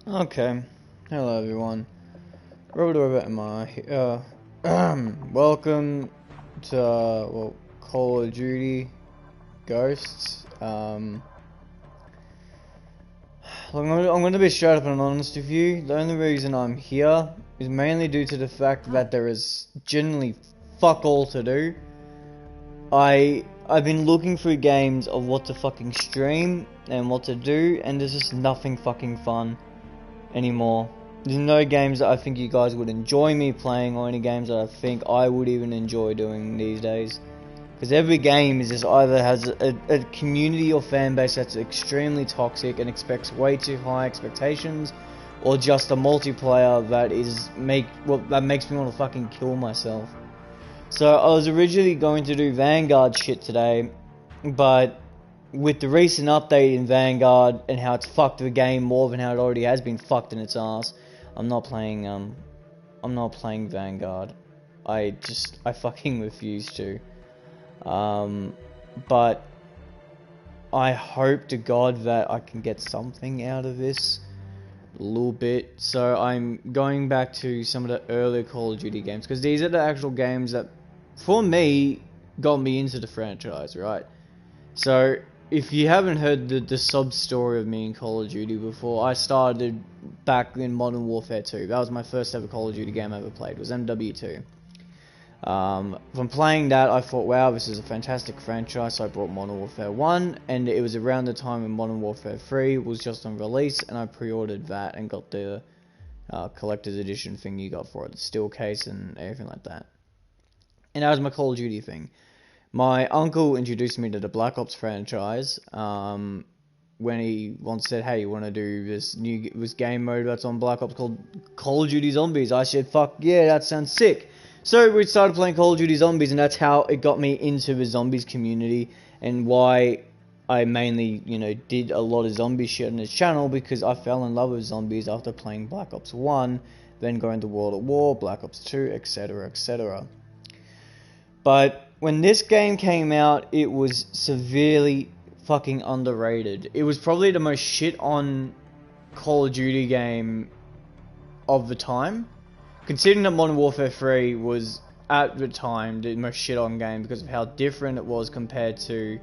Okay, hello everyone. Robert Robert am I. Welcome to Call of Duty Ghosts. Look, I'm gonna be straight up and honest with you. The only reason I'm here is mainly due to the fact that there is generally fuck all to do. I've been looking through games of what to fucking stream and what to do, and there's just nothing fucking fun anymore. There's no games that I think you guys would enjoy me playing, or any games that I think I would even enjoy doing these days. Because every game is just either has a community or fan base that's extremely toxic and expects way too high expectations, or just a multiplayer that that makes me want to fucking kill myself. So I was originally going to do Vanguard shit today, but with the recent update in Vanguard and how it's fucked the game more than how it already has been fucked in its ass, I'm not playing Vanguard. I fucking refuse to. But I hope to God that I can get something out of this a little bit. So I'm going back to some of the earlier Call of Duty games, because these are the actual games that, for me, got me into the franchise, right? So if you haven't heard the sub story of me in Call of Duty before, I started back in Modern Warfare 2. That was my first ever Call of Duty game I ever played. It was MW2. From playing that, I thought, wow, this is a fantastic franchise. So I bought Modern Warfare 1, and it was around the time when Modern Warfare 3 was just on release, and I pre-ordered that and got the collector's edition thing you got for it, the steel case and everything like that. And that was my Call of Duty thing. My uncle introduced me to the Black Ops franchise when he once said, hey, you want to do this game mode that's on Black Ops called Call of Duty Zombies? I said, fuck yeah, that sounds sick. So we started playing Call of Duty Zombies, and that's how it got me into the zombies community, and why I mainly, did a lot of zombie shit on this channel, because I fell in love with zombies after playing Black Ops 1, then going to World at War, Black Ops 2, etc, etc. But when this game came out, it was severely fucking underrated. It was probably the most shit on Call of Duty game of the time. Considering that Modern Warfare 3 was, at the time, the most shit on game because of how different it was compared to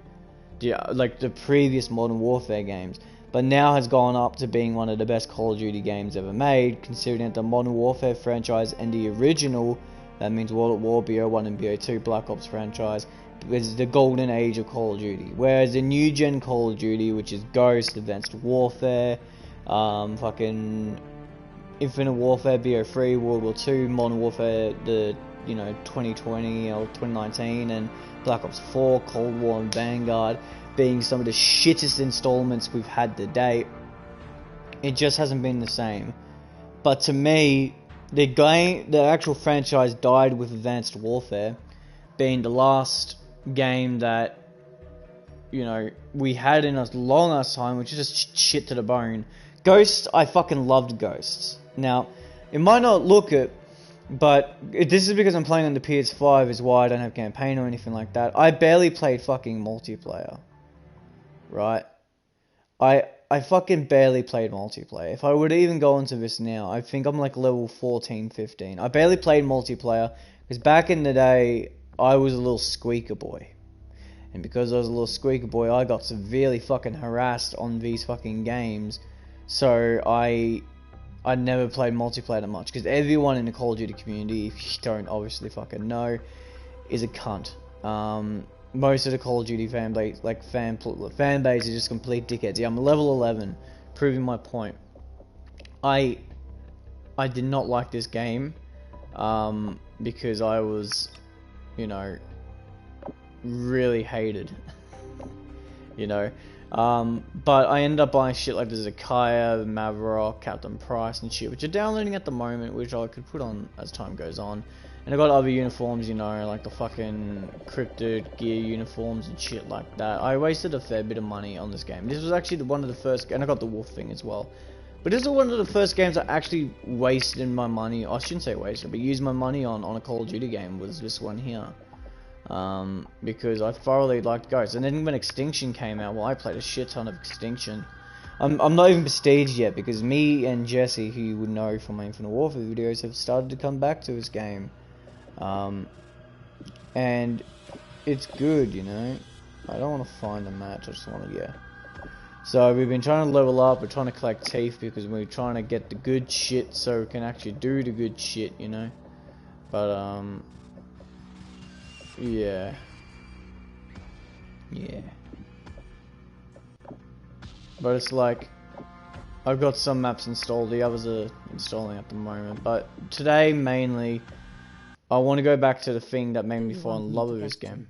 the previous Modern Warfare games. But now has gone up to being one of the best Call of Duty games ever made, considering that the Modern Warfare franchise and the original, that means World at War, BO1 and BO2 Black Ops franchise, is the golden age of Call of Duty. Whereas the new gen Call of Duty, which is Ghost, Advanced Warfare, fucking Infinite Warfare, BO3, World War 2, Modern Warfare, 2020 or 2019, and Black Ops 4, Cold War, and Vanguard, being some of the shittest installments we've had to date, it just hasn't been the same. But to me, the actual franchise died with Advanced Warfare, being the last game that, we had in a long ass time, which is just shit to the bone. Ghosts, I fucking loved Ghosts. Now, it might not look it, but this is because I'm playing on the PS5 is why I don't have campaign or anything like that. I barely played fucking multiplayer. Right? I fucking barely played multiplayer. If I were to even go into this now, I think I'm like level 14, 15. I barely played multiplayer, because back in the day, I was a little squeaker boy. And because I was a little squeaker boy, I got severely fucking harassed on these fucking games. So I never played multiplayer that much, because everyone in the Call of Duty community, if you don't obviously fucking know, is a cunt. Most of the Call of Duty fan base is just complete dickheads. Yeah, I'm level 11, proving my point. I did not like this game, because I was, really hated. But I ended up buying shit like the Zakaya, the Maverick, Captain Price and shit, which are downloading at the moment, which I could put on as time goes on. And I got other uniforms, like the fucking Cryptid gear uniforms and shit like that. I wasted a fair bit of money on this game. This was actually one of the first, and I got the wolf thing as well. But this is one of the first games I actually wasted my money, I shouldn't say wasted, but used my money on a Call of Duty game, was this one here. Because I thoroughly liked Ghost. And then when Extinction came out, well, I played a shit ton of Extinction. I'm not even prestiged yet because me and Jesse, who you would know from my Infinite Warfare videos, have started to come back to this game. And it's good, you know. I don't want to find a match, I just want to, yeah. So we've been trying to level up, we're trying to collect teeth because we're trying to get the good shit so we can actually do the good shit, you know. But, yeah. Yeah. But it's like, I've got some maps installed, the others are installing at the moment. But today, mainly, I want to go back to the thing that made me fall in love with this game.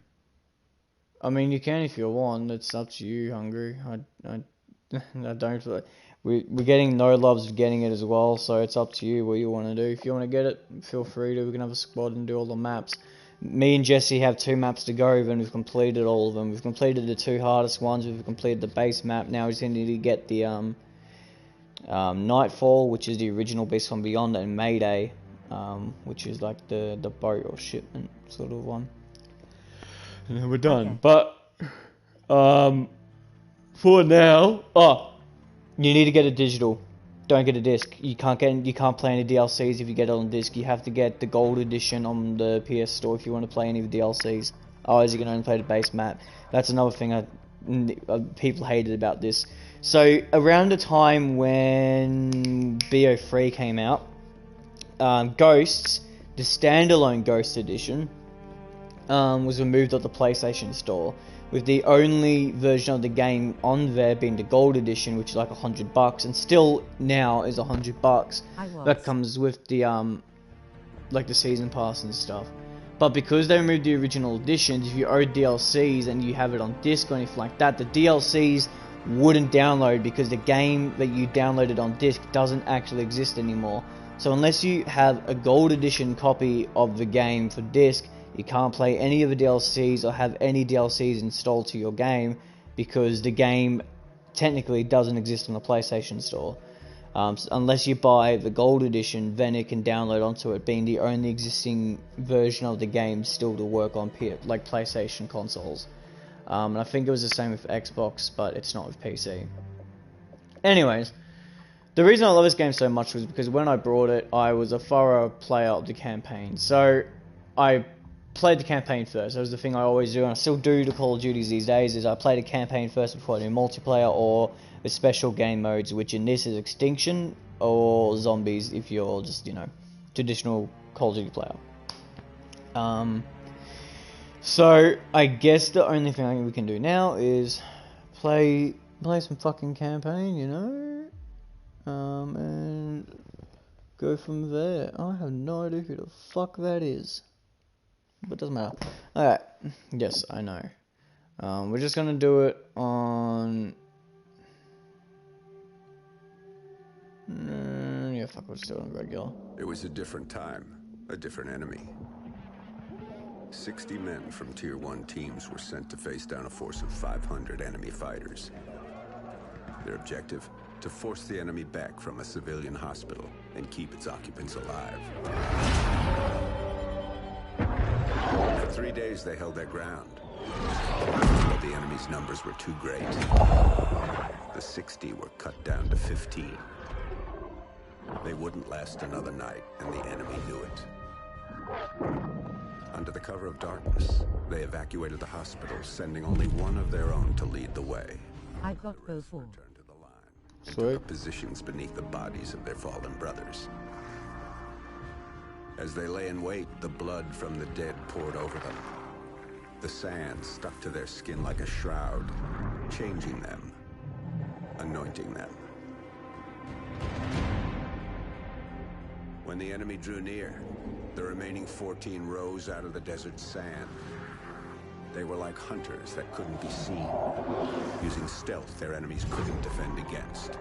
I mean, you can if you want. It's up to you, Hungry. I don't feel like we're getting no loves of getting it as well, so it's up to you what you want to do. If you want to get it, feel free to. We can have a squad and do all the maps. Me and Jesse have 2 maps to go, and we've completed all of them. We've completed the 2 hardest ones. We've completed the base map. Now we just need to get the Nightfall, which is the original Beast from Beyond, and Mayday, which is like the boat or shipment sort of one. And then we're done. Okay. But for now, you need to get a digital. Don't get a disc. You can't play any DLCs if you get it on disc. You have to get the gold edition on the PS Store if you want to play any of the DLCs. Otherwise, you can only play the base map. That's another thing people hated about this. So around the time when BO3 came out, Ghosts, the standalone Ghost edition, was removed off the PlayStation Store, with the only version of the game on there being the gold edition, which is like $100, and still now is $100. That comes with the like the season pass and stuff. But because they removed the original editions, if you owe DLCs and you have it on disc or anything like that, the DLCs wouldn't download because the game that you downloaded on disc doesn't actually exist anymore. So unless you have a gold edition copy of the game for disc, you can't play any of the DLCs or have any DLCs installed to your game because the game technically doesn't exist on the PlayStation Store. So unless you buy the gold edition, then it can download onto it, being the only existing version of the game still to work on like PlayStation consoles. And I think it was the same with Xbox, but it's not with PC. Anyways, the reason I love this game so much was because when I bought it, I was a thorough player of the campaign. So I played the campaign first. That was the thing I always do, and I still do the Call of Duties these days, is I play the campaign first before I do multiplayer or the special game modes, which in this is Extinction or Zombies if you're just, you know, traditional Call of Duty player. So I guess the only thing we can do now is play some fucking campaign, you know, and go from there. I have no idea who the fuck that is. But it doesn't matter. Alright. Yes, I know. We're just gonna do it on... yeah, fuck, we'll just do it on regular. It was a different time. A different enemy. 60 men from Tier 1 teams were sent to face down a force of 500 enemy fighters. Their objective? To force the enemy back from a civilian hospital and keep its occupants alive. For 3 days they held their ground, but the enemy's numbers were too great. The 60 were cut down to 15. They wouldn't last another night, and the enemy knew it. Under the cover of darkness, they evacuated the hospital, sending only one of their own to lead the way. I got go for. Returned to the line and took up positions beneath the bodies of their fallen brothers. As they lay in wait, the blood from the dead poured over them. The sand stuck to their skin like a shroud, changing them, anointing them. When the enemy drew near, the remaining 14 rose out of the desert sand. They were like hunters that couldn't be seen, using stealth their enemies couldn't defend against.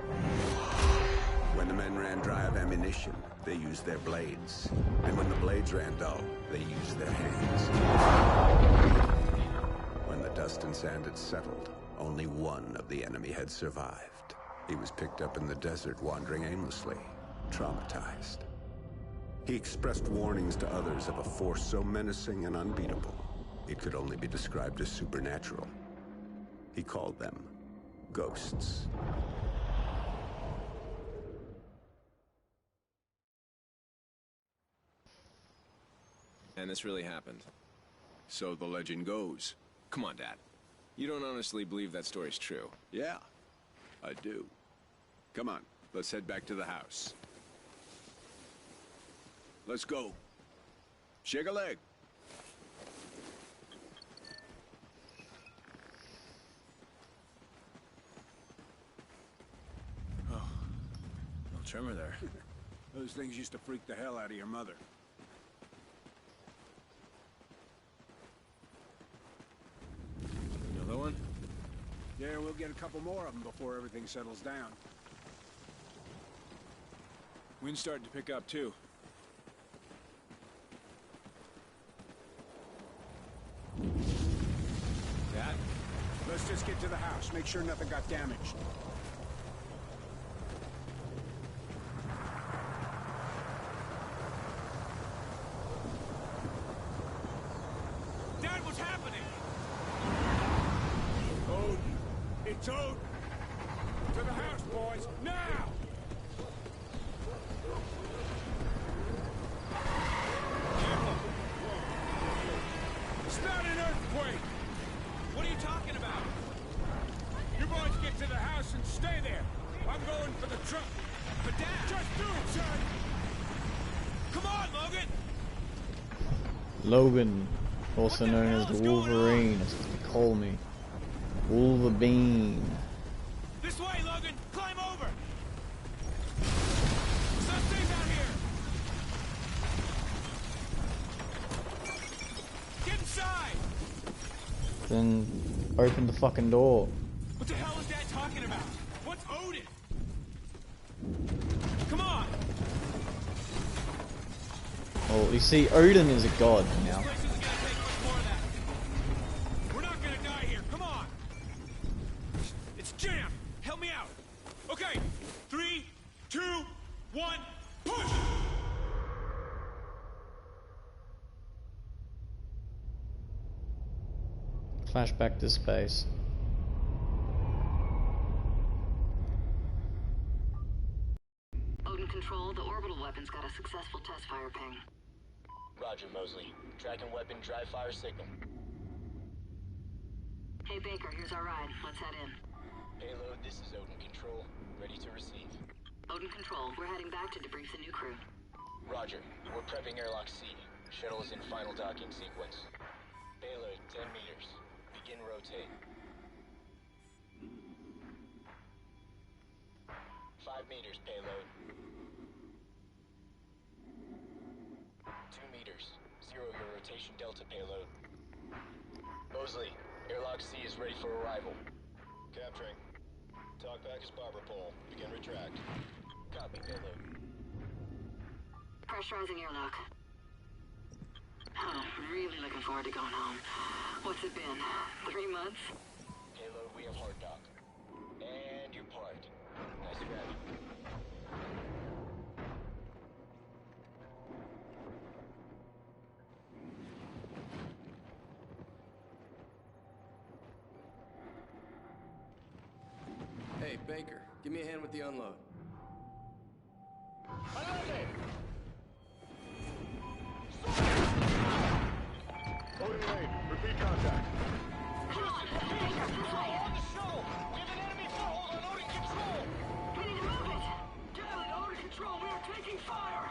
When the men ran dry of ammunition, they used their blades. And when the blades ran dull, they used their hands. When the dust and sand had settled, only one of the enemy had survived. He was picked up in the desert, wandering aimlessly, traumatized. He expressed warnings to others of a force so menacing and unbeatable, it could only be described as supernatural. He called them ghosts. And this really happened. So the legend goes. Come on, Dad. You don't honestly believe that story's true? Yeah, I do. Come on, let's head back to the house. Let's go. Shake a leg. Oh, no tremor there. Those things used to freak the hell out of your mother. Another one? Yeah, we'll get a couple more of them before everything settles down. Wind's starting to pick up, too. Dad? Let's just get to the house, make sure nothing got damaged. Dad, what's happening? Odin! It's Odin! To the house, boys, now! It's not an earthquake! What are you talking about? You boys get to the house and stay there. I'm going for the truck. But Dad! Just do it, son! Come on, Logan! Logan, also known as the Wolverine, that's what they call me. Wolverine. This way, Logan! Climb over! Some things out here! Get inside! Then open the fucking door. What the hell is Dad talking about? What's Odin? Come on! Well, you see, Odin is a god now. This place isn't gonna take much more of that. We're not gonna die here. Come on! It's jammed! Help me out! Okay, 3, 2, 1, push! Flashback to space. Odin Control, the orbital weapon's got a successful test fire ping. Roger, Mosley. Tracking weapon dry fire signal. Hey Baker, here's our ride. Let's head in. Payload, this is Odin Control. Ready to receive. Odin Control, we're heading back to debrief the new crew. Roger. We're prepping airlock C. Shuttle is in final docking sequence. Payload, 10 meters. Begin rotate. 5 meters, payload. 2 meters. Zero your rotation delta, payload. Mosley, airlock C is ready for arrival. Capturing. Talkback is barber pole. Begin retract. Copy, payload. Pressurizing airlock. Oh, really looking forward to going home. What's it been? 3 months? Payload, we have hard dock. And you're parked. Nice grabbing. Hey, Baker, give me a hand with the unload. Odin Lane, repeat contact. Come on! Baker, this way! On the shuttle! We have an enemy foothold on Odin Control! We need to move it! Damn it, Odin Control, we are taking fire!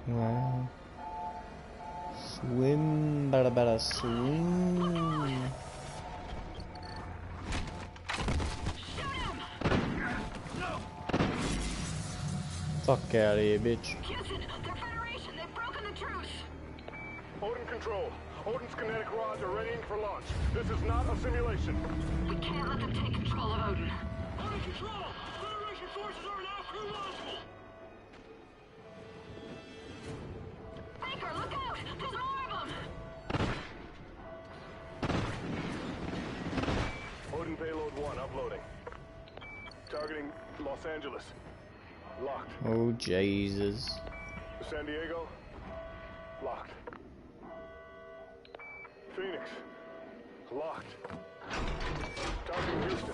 Wow. Swim, better swim. Fuck out of here, bitch. Houston, they're Federation! They've broken the truce! Odin Control, Odin's kinetic rods are readying for launch. This is not a simulation. We can't let them take control of Odin. Odin Control! Federation forces are now crew launchable! Baker, look out! There's more of them! Odin payload 1 uploading. Targeting Los Angeles. Locked. Oh, Jesus. San Diego. Locked. Phoenix. Locked. Targeting Houston.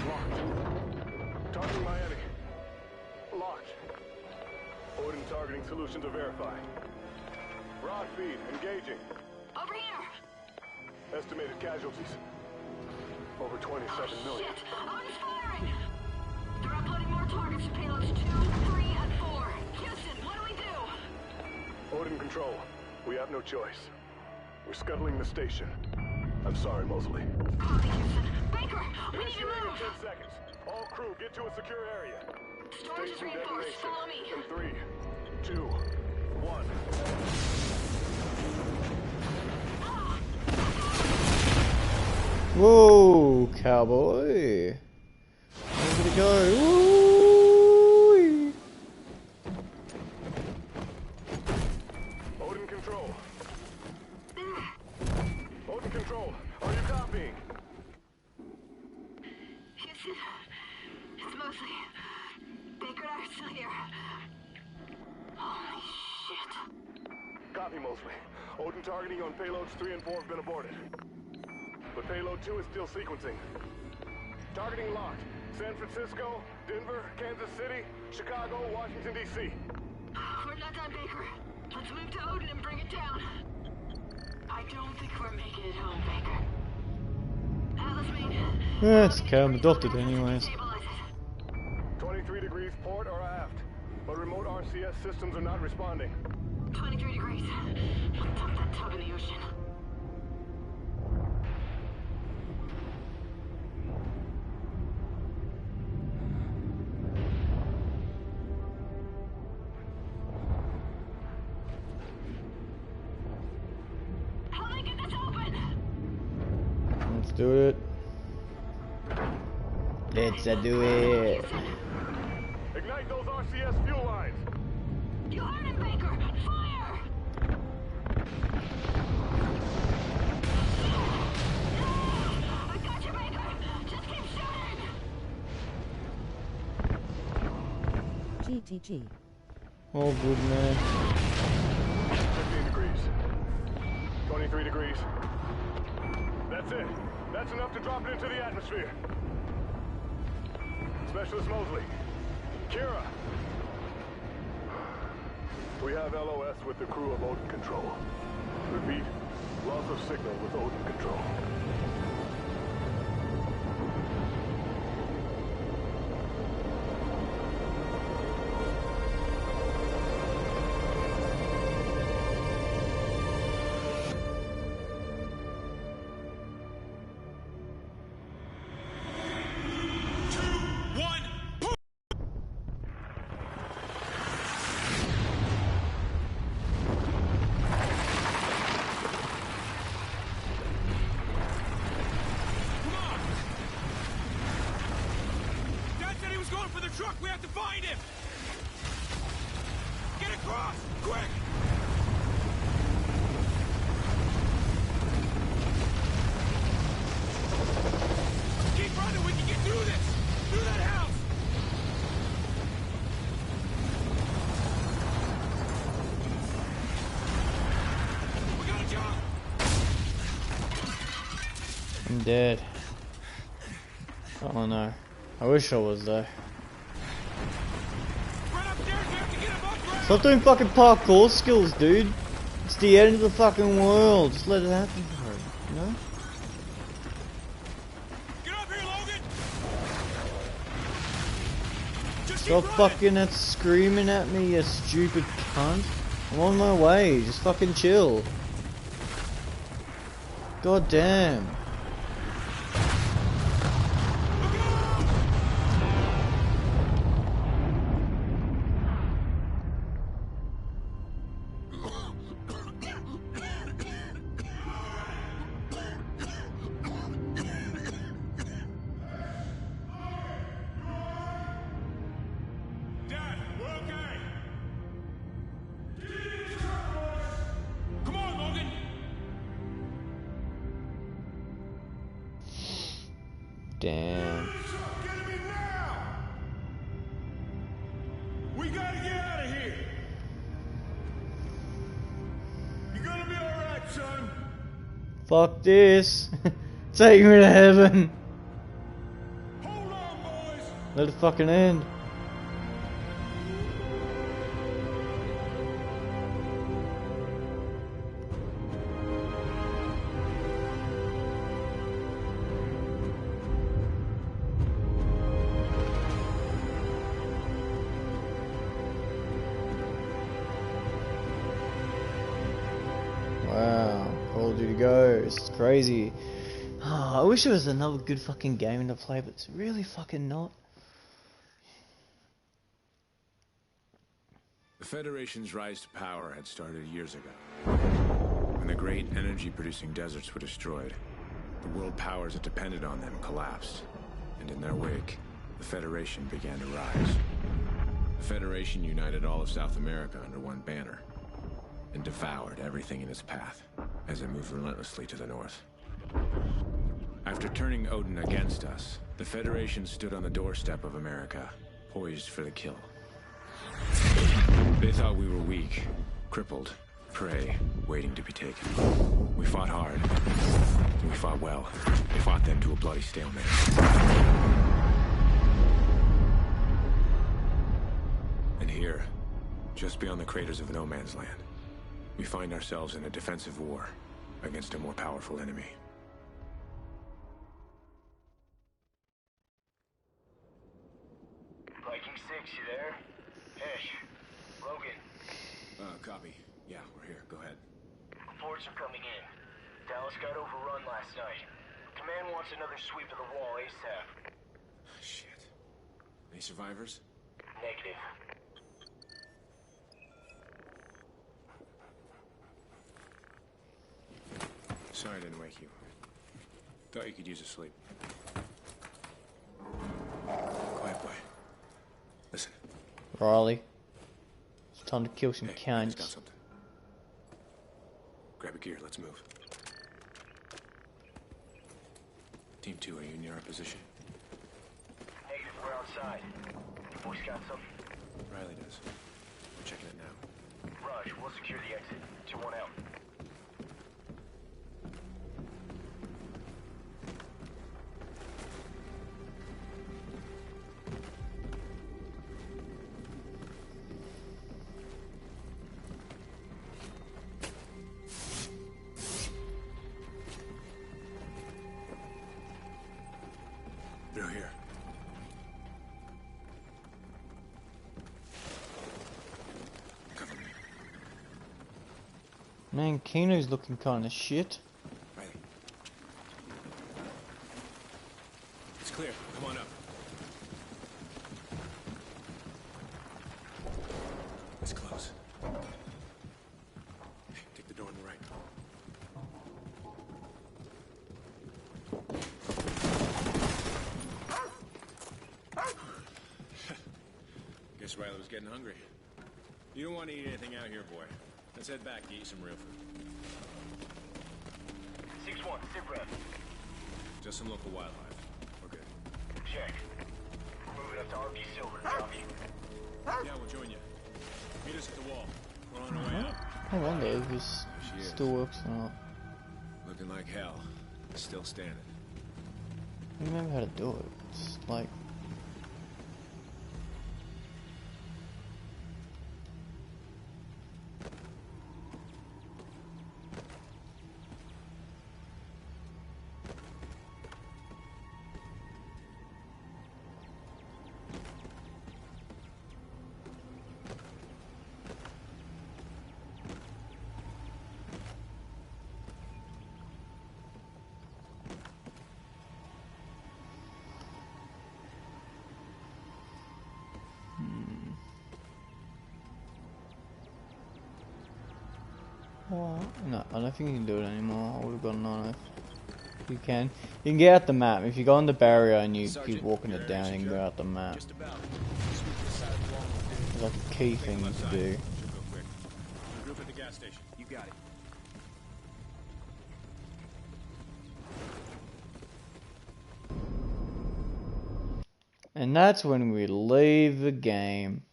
Locked. Targeting Miami. Locked. Odin targeting solution to verify. Rod feed, engaging. Over here! Estimated casualties. Over 27 million. Shit! Odin's firing! They're uploading more targets to payloads 2, 3, and 4. Houston, what do we do? Odin control. We have no choice. We're scuttling the station. I'm sorry, Mosley. Copy, Houston. Baker, we need to Initiating in 10 move! seconds. All crew, get to a secure area. Storage is Station reinforced. detonation. Follow me. In 3, 2, 1. Whoa, cowboy. Where did it go? Woo! Odin control. Odin control. Are you copying? Houston, it's Mosley. Baker and I are still here. Holy shit. Copy, Mosley. Odin targeting on payloads 3 and 4 have been aborted. But payload 2 is still sequencing. Targeting locked. San Francisco, Denver, Kansas City, Chicago, Washington, D.C. We're not done, Baker. Let's move to Odin and bring it down. I don't think we're making it home, Baker. Atlas main. Yeah, it's cam adopted anyways. Stabilize it. 23 degrees port or aft. But remote RCS systems are not responding. 23 degrees. We'll dump that tub in the ocean. Help me get this open! Let's do it. Let's do it. Ignite those RCS fuel lines. You heard him, Baker! Fire! I got you, Baker! Just keep shooting! GTG. Oh, good man. 15 degrees. 23 degrees. That's it. That's enough to drop it into the atmosphere. Specialist Mosley. Kira. We have LOS with the crew of Odin Control. Repeat, loss of signal with Odin Control. Truck, we have to find him! Get across! Quick! Keep running, we can get through this! Through that house! We gotta jump! I'm dead. Oh no. I wish I was there. Stop doing fucking parkour skills, dude. It's the end of the fucking world. Just let it happen, bro. You know? Get up here, Logan! Just Stop keep running. fucking screaming at me, you stupid cunt. I'm on my way. Just fucking chill. God damn. Dad, we're okay! Come on, Logan! Damn. Get me now! We gotta get out of here! You gonna be alright, son? Fuck this. Take me to heaven. Hold on, boys! Let it fucking end. Coast. It's crazy. I wish it was another good fucking game to play, but it's really fucking not. The Federation's rise to power had started years ago. When the great energy-producing deserts were destroyed, the world powers that depended on them collapsed. And in their wake, the Federation began to rise. The Federation united all of South America under one banner, and devoured everything in its path as it moved relentlessly to the north. After turning Odin against us, the Federation stood on the doorstep of America, poised for the kill. They thought we were weak, crippled, prey, waiting to be taken. We fought hard. We fought well. We fought them to a bloody stalemate. And here, just beyond the craters of No Man's Land, we find ourselves in a defensive war against a more powerful enemy. Viking 6, you there? Hesh. Logan. Copy. Yeah, we're here. Go ahead. Reports are coming in. Dallas got overrun last night. Command wants another sweep of the wall ASAP. Shit. Any survivors? Negative. Sorry I didn't wake you. Thought you could use a sleep. Quiet boy. Listen. Riley. It's time to kill some Hey, I just got cunts. something. Grab a gear, let's move. Team 2, are you near our position? Negative, we're outside. Boys got something? Riley does. We're checking it now. Raj, we'll secure the exit. 2-1 out. Through here. Cover me. Man, Kino's looking kind of shit. Riley. It's clear. Come on up. It's close. Hey, take the door on the right. Guess Riley was getting hungry. You don't want to eat anything out here, boy. Let's head back to eat some real food. 6-1, sit rep. Just some local wildlife. We're good. Check. We're moving up to RP Silver, copy. Yeah, we'll join you. Meet us at the wall. We're on our way out. I wonder if this She is. still works or not. Looking like hell. Still standing. I don't remember how to do it. It's like... What? No, I don't think you can do it anymore. I would have gotten on it. You can. You can get out the map. If you go on the barrier and you keep walking it down, you can go out the map. Just about. Sweep to the side of the wall. It's like a key thing Left to side. do. Should go quick. Group at the gas station. You got it. And that's when we leave the game.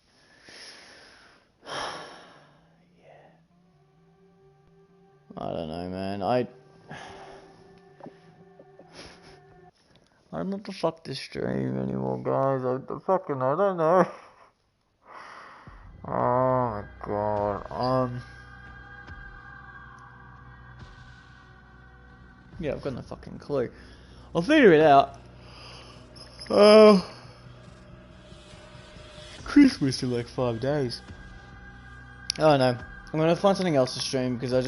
I don't know, man. I don't know what the fuck to stream anymore, guys. I don't know. Oh my god. Yeah, I've got no fucking clue. I'll figure it out. Christmas in like 5 days. I don't know. I'm gonna find something else to stream because I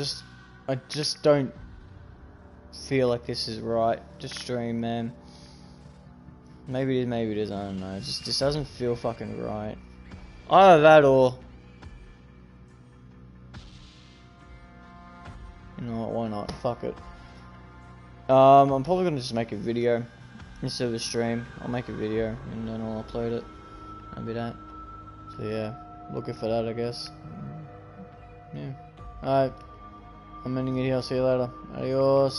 just don't feel like this is right to stream, man. Maybe it is, maybe it isn't, I don't know. It just doesn't feel fucking right. Either that or... You know what, why not? Fuck it. I'm probably gonna just make a video instead of a stream. I'll make a video and then I'll upload it. That'll be that. So yeah, looking for that, I guess. Yeah. Alright. I'm ending it here. I'll see you later. Adios.